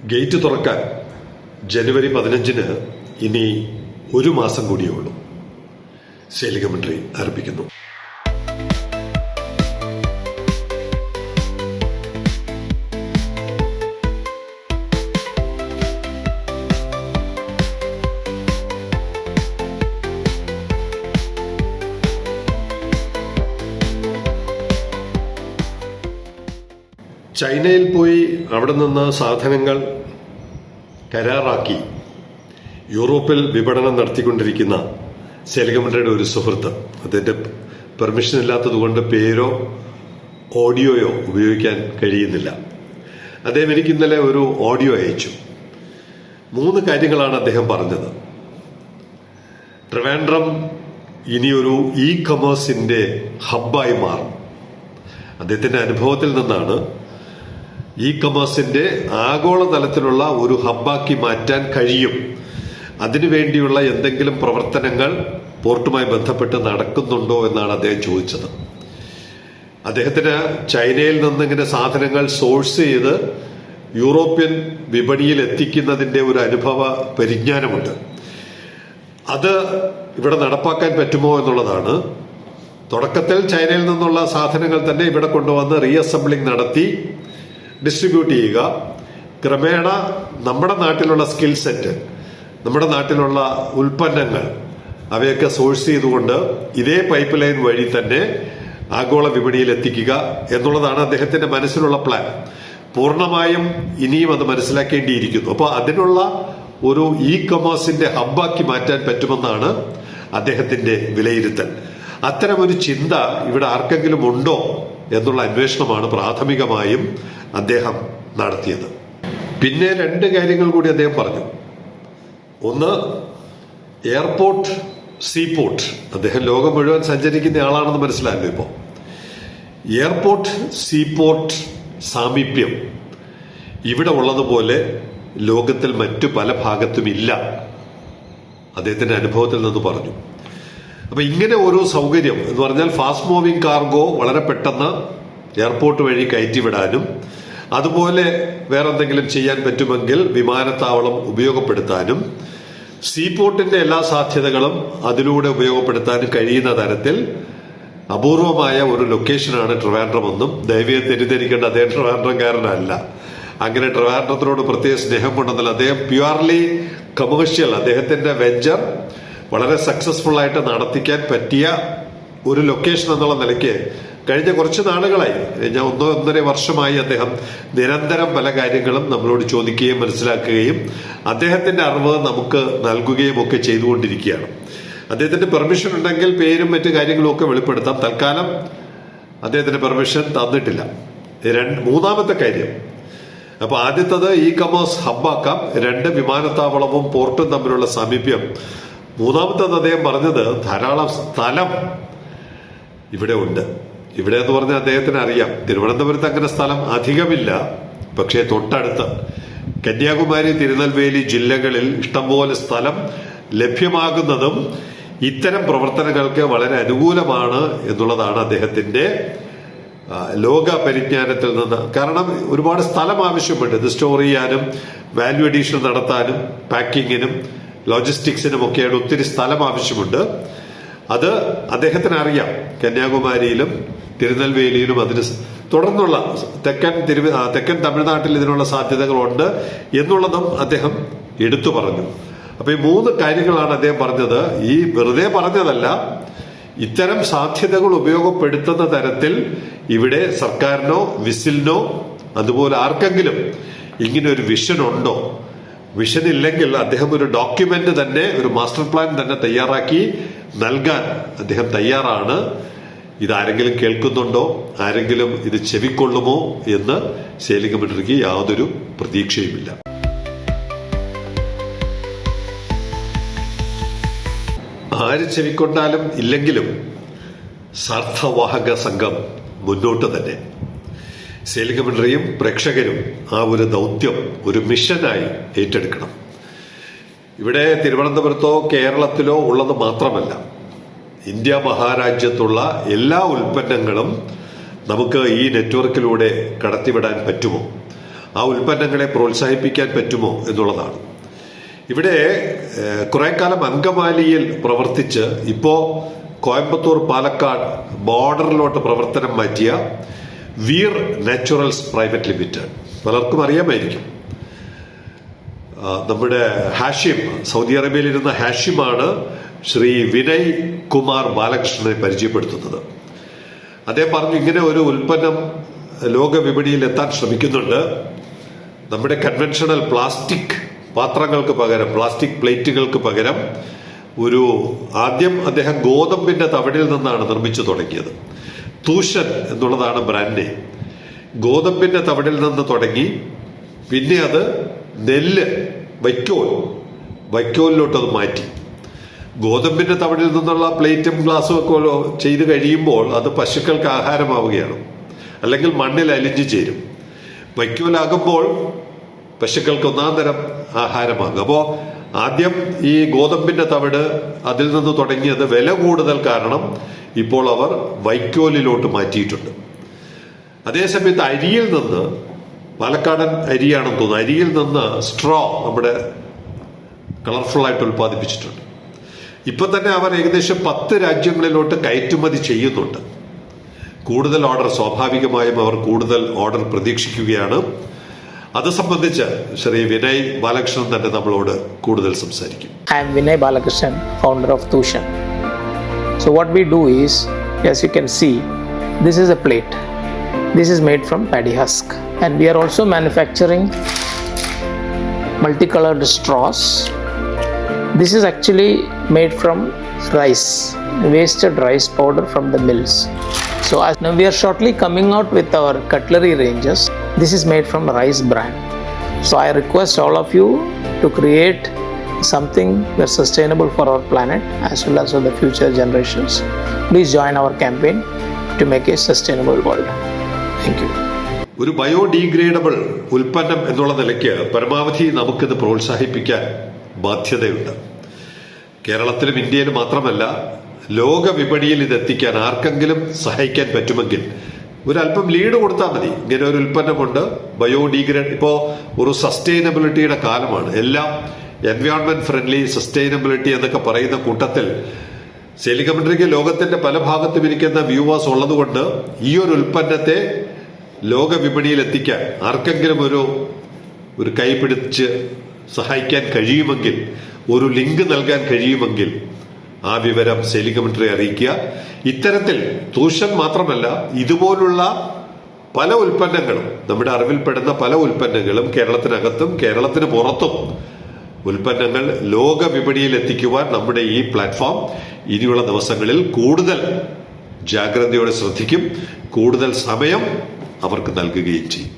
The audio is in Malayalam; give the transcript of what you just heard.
ഗേറ്റ് തുറക്കാൻ ജനുവരി 15-ന് ഇനി ഒരു മാസം കൂടിയേ ഉള്ളൂ. സേലിംഗ് കമന്ററി ആരംഭിക്കുന്നു. ചൈനയിൽ പോയി അവിടെ നിന്ന് സാധനങ്ങൾ കരാറാക്കി യൂറോപ്പിൽ വിപണനം നടത്തിക്കൊണ്ടിരിക്കുന്ന സേലിംഗ് കമന്ററിയുടെ ഒരു സുഹൃത്ത്, അതിന്റെ പെർമിഷൻ ഇല്ലാത്തതുകൊണ്ട് പേരോ ഓഡിയോയോ ഉപയോഗിക്കാൻ കഴിയുന്നില്ല. അദ്ദേഹം എനിക്ക് ഇന്നലെ ഒരു ഓഡിയോ അയച്ചു. 3 കാര്യങ്ങളാണ് അദ്ദേഹം പറഞ്ഞത്. ട്രിവാൻഡ്രം ഇനിയൊരു ഇ കൊമേഴ്സിന്റെ ഹബ്ബായി മാറും. അദ്ദേഹത്തിന്റെ അനുഭവത്തിൽ നിന്നാണ് ഇ കൊമേഴ്സിന്റെ ആഗോളതലത്തിലുള്ള ഒരു ഹബ്ബാക്കി മാറ്റാൻ കഴിയും. അതിനുവേണ്ടിയുള്ള എന്തെങ്കിലും പ്രവർത്തനങ്ങൾ പോർട്ടുമായി ബന്ധപ്പെട്ട് നടക്കുന്നുണ്ടോ എന്നാണ് അദ്ദേഹം ചോദിച്ചത്. അദ്ദേഹത്തിന് ചൈനയിൽ നിന്ന് ഇങ്ങനെ സാധനങ്ങൾ സോഴ്സ് ചെയ്ത് യൂറോപ്യൻ വിപണിയിൽ എത്തിക്കുന്നതിന്റെ ഒരു അനുഭവ പരിജ്ഞാനമുണ്ട്. അത് ഇവിടെ നടപ്പാക്കാൻ പറ്റുമോ എന്നുള്ളതാണ്. തുടക്കത്തിൽ ചൈനയിൽ നിന്നുള്ള സാധനങ്ങൾ തന്നെ ഇവിടെ കൊണ്ടുവന്ന് റീഅസംബ്ലിംഗ് നടത്തി ഡിസ്ട്രിബ്യൂട്ട് ചെയ്യുക. ക്രമേണ നമ്മുടെ നാട്ടിലുള്ള സ്കിൽ സെറ്റ്, നമ്മുടെ നാട്ടിലുള്ള ഉൽപ്പന്നങ്ങൾ അവയൊക്കെ സോഴ്സ് ചെയ്തുകൊണ്ട് ഇതേ പൈപ്പ് ലൈൻ വഴി തന്നെ ആഗോള വിപണിയിൽ എത്തിക്കുക എന്നുള്ളതാണ് അദ്ദേഹത്തിന്റെ മനസ്സിലുള്ള പ്ലാൻ. പൂർണ്ണമായും ഇനിയും അത് മനസ്സിലാക്കേണ്ടിയിരിക്കുന്നു. അപ്പോൾ അതിനുള്ള ഒരു ഇ കൊമേഴ്സിന്റെ ഹബ്ബാക്കി മാറ്റാൻ പറ്റുമെന്നാണ് അദ്ദേഹത്തിന്റെ വിലയിരുത്തൽ. അത്തരമൊരു ചിന്ത ഇവിടെ ആർക്കെങ്കിലും ഉണ്ടോ എന്നുള്ള അന്വേഷണമാണ് പ്രാഥമികമായും അദ്ദേഹം നടത്തിയത്. പിന്നെ 2 കാര്യങ്ങൾ കൂടി അദ്ദേഹം പറഞ്ഞു. ഒന്ന്, എയർപോർട്ട്, സീപോർട്ട്. അദ്ദേഹം ലോകം മുഴുവൻ സഞ്ചരിക്കുന്ന ആളാണെന്ന് മനസ്സിലായല്ലോ. ഇപ്പോൾ എയർപോർട്ട് സീപോർട്ട് സാമീപ്യം ഇവിടെ ഉള്ളതുപോലെ ലോകത്തിൽ മറ്റു പല ഭാഗത്തും ഇല്ല. അദ്ദേഹത്തിന്റെ അനുഭവത്തിൽ നിന്ന് പറഞ്ഞു. അപ്പൊ ഇങ്ങനെ ഒരു സൗകര്യം എന്ന് പറഞ്ഞാൽ ഫാസ്റ്റ് മൂവിംഗ് കാർഗോ വളരെ പെട്ടെന്ന് എയർപോർട്ട് വഴി കയറ്റിവിടാനും അതുപോലെ വേറെന്തെങ്കിലും ചെയ്യാൻ പറ്റുമെങ്കിൽ വിമാനത്താവളം ഉപയോഗപ്പെടുത്താനും സീപോർട്ടിന്റെ എല്ലാ സാധ്യതകളും അതിലൂടെ ഉപയോഗപ്പെടുത്താനും കഴിയുന്ന തരത്തിൽ അപൂർവമായ ഒരു ലൊക്കേഷനാണ് ട്രിവാൻഡ്രം എന്നും ദയവേത് തെറ്റിദ്ധരിക്കേണ്ട അദ്ദേഹം ട്രിവാൻഡ്രംകാരനല്ല. അങ്ങനെ ട്രിവാൻഡ്രത്തിനോട് പ്രത്യേക സ്നേഹം കൊണ്ടെന്നല്ല, അദ്ദേഹം പ്യുവർലി കമേഴ്ഷ്യൽ, അദ്ദേഹത്തിന്റെ വെഞ്ചർ വളരെ സക്സസ്ഫുൾ ആയിട്ട് നടത്തിക്കാൻ പറ്റിയ ഒരു ലൊക്കേഷൻ എന്നുള്ള നിലയ്ക്ക് കഴിഞ്ഞ കുറച്ച് നാളുകളായി, 1.5 വർഷമായി അദ്ദേഹം നിരന്തരം പല കാര്യങ്ങളും നമ്മളോട് ചോദിക്കുകയും മനസ്സിലാക്കുകയും അദ്ദേഹത്തിന്റെ അറിവ് നമുക്ക് നൽകുകയും ഒക്കെ ചെയ്തുകൊണ്ടിരിക്കുകയാണ്. അദ്ദേഹത്തിന്റെ പെർമിഷൻ ഉണ്ടെങ്കിൽ പേരും മറ്റു കാര്യങ്ങളും ഒക്കെ വെളിപ്പെടുത്താം. തൽക്കാലം അദ്ദേഹത്തിന്റെ പെർമിഷൻ തന്നിട്ടില്ല. 3ാമത്തെ കാര്യം, അപ്പൊ ആദ്യത്തത് ഇ കൊമേഴ്സ് ഹബ്ബാക്കാം. 2, വിമാനത്താവളവും പോർട്ടും തമ്മിലുള്ള സാമീപ്യം. 3ാമത്തത് അദ്ദേഹം പറഞ്ഞത് ധാരാളം സ്ഥലം ഇവിടെ ഉണ്ട്. ഇവിടെ എന്ന് പറഞ്ഞാൽ അദ്ദേഹത്തിന് അറിയാം, തിരുവനന്തപുരത്ത് അങ്ങനെ സ്ഥലം അധികമില്ല. പക്ഷേ തൊട്ടടുത്ത് കന്യാകുമാരി, തിരുനെൽവേലി ജില്ലകളിൽ ഇഷ്ടംപോലെ സ്ഥലം ലഭ്യമാകുന്നതും ഇത്തരം പ്രവർത്തനങ്ങൾക്ക് വളരെ അനുകൂലമാണ് എന്നുള്ളതാണ് അദ്ദേഹത്തിന്റെ ലോക പരിജ്ഞാനത്തിൽ നിന്ന്. കാരണം ഒരുപാട് സ്ഥലം ആവശ്യമുണ്ട്. ഇത് സ്റ്റോർ ചെയ്യാനും വാല്യൂ അഡീഷൻ നടത്താനും പാക്കിങ്ങിനും ലോജിസ്റ്റിക്സിനും ഒക്കെയാണ് ഒത്തിരി സ്ഥലം ആവശ്യമുണ്ട്. അത് അദ്ദേഹത്തിന് അറിയാം. കന്യാകുമാരിയിലും തിരുനെൽവേലിയിലും അതിന് തുടർന്നുള്ള തെക്കൻ തമിഴ്നാട്ടിൽ ഇതിനുള്ള സാധ്യതകളുണ്ട് എന്നുള്ളതും അദ്ദേഹം എടുത്തു പറഞ്ഞു. അപ്പൊ ഈ 3 കാര്യങ്ങളാണ് അദ്ദേഹം പറഞ്ഞത്. ഈ വെറുതെ പറഞ്ഞതല്ല, ഇത്തരം സാധ്യതകൾ ഉപയോഗപ്പെടുത്തുന്ന തരത്തിൽ ഇവിടെ സർക്കാരിനോ വിസിലിനോ അതുപോലെ ആർക്കെങ്കിലും ഇങ്ങനെ ഒരു വിഷൻ ഉണ്ടോ? വിഷൻ ഇല്ലെങ്കിൽ അദ്ദേഹം ഒരു ഡോക്യുമെന്റ് തന്നെ, ഒരു മാസ്റ്റർ പ്ലാൻ തന്നെ തയ്യാറാക്കി നൽകാൻ അദ്ദേഹം തയ്യാറാണ്. ഇതാരെങ്കിലും കേൾക്കുന്നുണ്ടോ, ആരെങ്കിലും ഇത് ചെവിക്കൊള്ളുമോ എന്ന് സേലിംഗ് കമന്ററിക്ക് യാതൊരു പ്രതീക്ഷയുമില്ല. ആര് ചെവിക്കൊണ്ടാലും ഇല്ലെങ്കിലും സാർത്ഥവാഹക സംഘം മുന്നോട്ട് തന്നെ. സേലിംഗ് കമന്ററിയും പ്രേക്ഷകരും ആ ഒരു ദൗത്യം ഒരു മിഷനായി ഏറ്റെടുക്കണം. ഇവിടെ തിരുവനന്തപുരത്തോ കേരളത്തിലോ ഉള്ളത് മാത്രമല്ല, ഇന്ത്യ മഹാരാജ്യത്തുള്ള എല്ലാ ഉൽപ്പന്നങ്ങളും നമുക്ക് ഈ നെറ്റ്വർക്കിലൂടെ കടത്തിവിടാൻ പറ്റുമോ? ആ ഉൽപ്പന്നങ്ങളെ പ്രോത്സാഹിപ്പിക്കാൻ പറ്റുമോ എന്നുള്ളതാണ്. ഇവിടെ കുറെ കാലം അങ്കമാലിയിൽ പ്രവർത്തിച്ച് ഇപ്പോ കോയമ്പത്തൂർ പാലക്കാട് ബോർഡറിലോട്ട് പ്രവർത്തനം മാറ്റിയ വീർ നാച്ചുറൽസ് പ്രൈവറ്റ് ലിമിറ്റഡ്, പലർക്കും അറിയാമായിരിക്കും. നമ്മുടെ ഹാഷിം, സൗദി അറേബ്യയിൽ ഇരുന്ന ഹാഷിമാണ് ശ്രീ വിനയ് കുമാർ ബാലകൃഷ്ണനെ പരിചയപ്പെടുത്തുന്നത്. അദ്ദേഹം പറഞ്ഞു, ഇങ്ങനെ ഒരു ഉൽപ്പന്നം ലോക വിപണിയിൽ എത്താൻ ശ്രമിക്കുന്നുണ്ട്. നമ്മുടെ കൺവെൻഷണൽ പ്ലാസ്റ്റിക് പാത്രങ്ങൾക്ക് പകരം, പ്ലാസ്റ്റിക് പ്ലേറ്റുകൾക്ക് പകരം ആദ്യം അദ്ദേഹം ഗോതമ്പിന്റെ തവിടിൽ നിന്നാണ് നിർമ്മിച്ചു തുടങ്ങിയത്. തൂഷൻ എന്നുള്ളതാണ് ബ്രാൻഡ് നെയിം. ഗോതമ്പിന്റെ തവിടിൽ നിന്ന് തുടങ്ങി പിന്നെ അത് നെല്ല് വൈക്കോലിലോട്ട് അത് മാറ്റി. ഗോതമ്പിന്റെ തവിടിൽ നിന്നുള്ള പ്ലേറ്റും ഗ്ലാസും ഒക്കെ ചെയ്ത് കഴിയുമ്പോൾ അത് പശുക്കൾക്ക് ആഹാരമാവുകയാണ്, അല്ലെങ്കിൽ മണ്ണിൽ അലിഞ്ഞു ചേരും. വൈക്കോലാകുമ്പോൾ പശുക്കൾക്ക് ഒന്നാം തരം ആഹാരമാകും. അപ്പോൾ ആദ്യം ഈ ഗോതമ്പിന്റെ തവിട് അതിൽ നിന്ന് തുടങ്ങിയത് വില കൂടുതൽ കാരണം ഇപ്പോൾ അവർ വൈക്കോലിലോട്ട് മാറ്റിയിട്ടുണ്ട്. അതേസമയത്ത് അരിയിൽ നിന്ന്, പാലക്കാടൻ അരിയാണെന്ന് തോന്നുന്നു, അരിയിൽ നിന്ന് സ്ട്രോ നമ്മുടെ കളർഫുൾ ആയിട്ട് ഉൽപ്പാദിപ്പിച്ചിട്ടുണ്ട്. ഇപ്പൊ തന്നെ അവർ ഏകദേശം 10 രാജ്യങ്ങളിലോട്ട് കയറ്റുമതി ചെയ്യുന്നുണ്ട്. കൂടുതൽ ഓർഡർ, സ്വാഭാവികമായും അവർ കൂടുതൽ ഓർഡർ പ്രതീക്ഷിക്കുകയാണ്. അത് സംബന്ധിച്ച് ശ്രീ വിനയ് ബാലകൃഷ്ണൻ തന്നെ നമ്മളോട് കൂടുതൽ സംസാരിക്കും. I am Vinay Balakrishnan, founder of Tushan. So what we do is, as you can see, this is a plate. This is made from paddy husk, and we are also manufacturing multicolored straws. This is actually made from rice, wasted rice powder from the mills. So now we are shortly coming out with our cutlery ranges. This is made from rice bran. So I request all of you to create something that's sustainable for our planet as well as for the future generations. Please join our campaign to make a sustainable world. Thank you. ഒരു ബയോഡീഗ്രേഡബിൾ ഉൽപ്പന്നം എന്നുള്ള നിലയ്ക്ക് പരമാവധി നമുക്കിത് പ്രോത്സാഹിപ്പിക്കാൻ ബാധ്യതയുണ്ട്. കേരളത്തിലും ഇന്ത്യയിലും മാത്രമല്ല, ലോക വിപണിയിൽ ഇതെത്തിക്കാൻ ആർക്കെങ്കിലും സഹായിക്കാൻ പറ്റുമെങ്കിൽ ഒരല്പം ലീഡ് കൊടുത്താൽ മതി. ഇങ്ങനെ ഒരു ഉൽപ്പന്നമുണ്ട്, ബയോഡീഗ്രേഡ്. ഇപ്പോൾ ഒരു സസ്റ്റൈനബിലിറ്റിയുടെ കാലമാണ്. എല്ലാം എൻവയോൺമെന്റ് ഫ്രണ്ട്ലി, സസ്റ്റൈനബിലിറ്റി എന്നൊക്കെ പറയുന്ന കൂട്ടത്തിൽ സെലികമൻട്രിക്ക് ലോകത്തിന്റെ പല ഭാഗത്തും ഇരിക്കുന്ന വ്യൂവേഴ്സ് ഉള്ളതുകൊണ്ട് ഈ ഒരു ഉൽപ്പന്നത്തെ ലോക വിപണിയിൽ എത്തിക്കാൻ ആർക്കെങ്കിലും ഒരു കൈപിടിച്ച് സഹായിക്കാൻ കഴിയുമെങ്കിൽ, ഒരു ലിങ്ക് നൽകാൻ കഴിയുമെങ്കിൽ ആ വിവരം സെലികമൻട്രി അറിയിക്കുക. ഇത്തരത്തിൽ തൂഷൻ മാത്രമല്ല, ഇതുപോലുള്ള പല ഉൽപ്പന്നങ്ങളും, നമ്മുടെ അറിവിൽപ്പെടുന്ന പല ഉൽപ്പന്നങ്ങളും കേരളത്തിനകത്തും കേരളത്തിന് പുറത്തും ഉൽപ്പന്നങ്ങൾ ലോക വിപണിയിൽ എത്തിക്കുവാൻ നമ്മുടെ ഈ പ്ലാറ്റ്ഫോം ഇനിയുള്ള ദിവസങ്ങളിൽ കൂടുതൽ ജാഗ്രതയോടെ ശ്രദ്ധിക്കും, കൂടുതൽ സമയം അവർക്ക് നൽകുകയും ചെയ്യും.